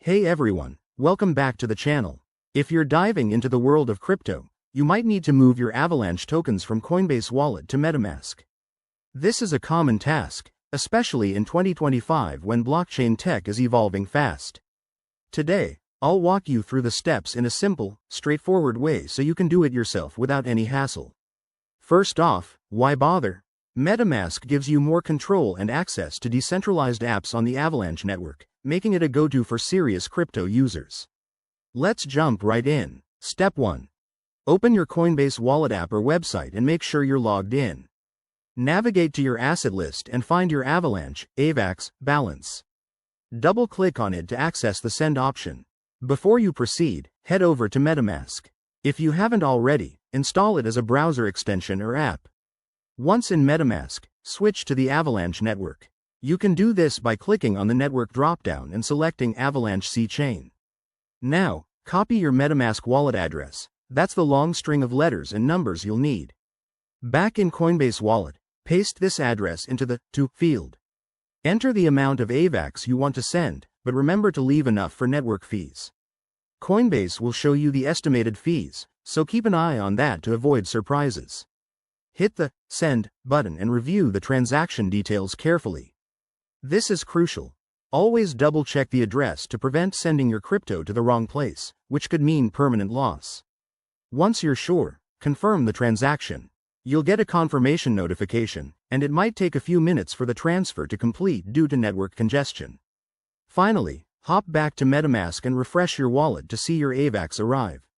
Hey everyone, welcome back to the channel. If you're diving into the world of crypto, you might need to move your Avalanche tokens from Coinbase Wallet to Metamask. This is a common task, especially in 2025 when blockchain tech is evolving fast. Today, I'll walk you through the steps in a simple, straightforward way so you can do it yourself without any hassle. First off, why bother? Metamask gives you more control and access to decentralized apps on the Avalanche network, making it a go-to for serious crypto users. Let's jump right in. Step 1. Open your Coinbase Wallet app or website and make sure you're logged in. Navigate to your asset list and find your Avalanche, AVAX, balance. Double-click on it to access the send option. Before you proceed, head over to Metamask. If you haven't already, install it as a browser extension or app. Once in Metamask, switch to the Avalanche network. You can do this by clicking on the network dropdown and selecting Avalanche C-Chain. Now, copy your Metamask wallet address. That's the long string of letters and numbers you'll need. Back in Coinbase Wallet, paste this address into the To field. Enter the amount of AVAX you want to send, but remember to leave enough for network fees. Coinbase will show you the estimated fees, so keep an eye on that to avoid surprises. Hit the Send button and review the transaction details carefully. This is crucial. Always double-check the address to prevent sending your crypto to the wrong place, which could mean permanent loss. Once you're sure, confirm the transaction. You'll get a confirmation notification, and it might take a few minutes for the transfer to complete due to network congestion. Finally, hop back to Metamask and refresh your wallet to see your AVAX arrive.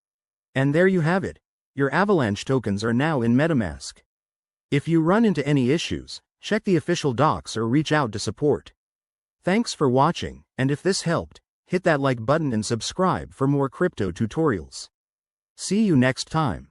And there you have it. Your Avalanche tokens are now in Metamask. If you run into any issues, check the official docs or reach out to support. Thanks for watching, and if this helped, hit that like button and subscribe for more crypto tutorials. See you next time.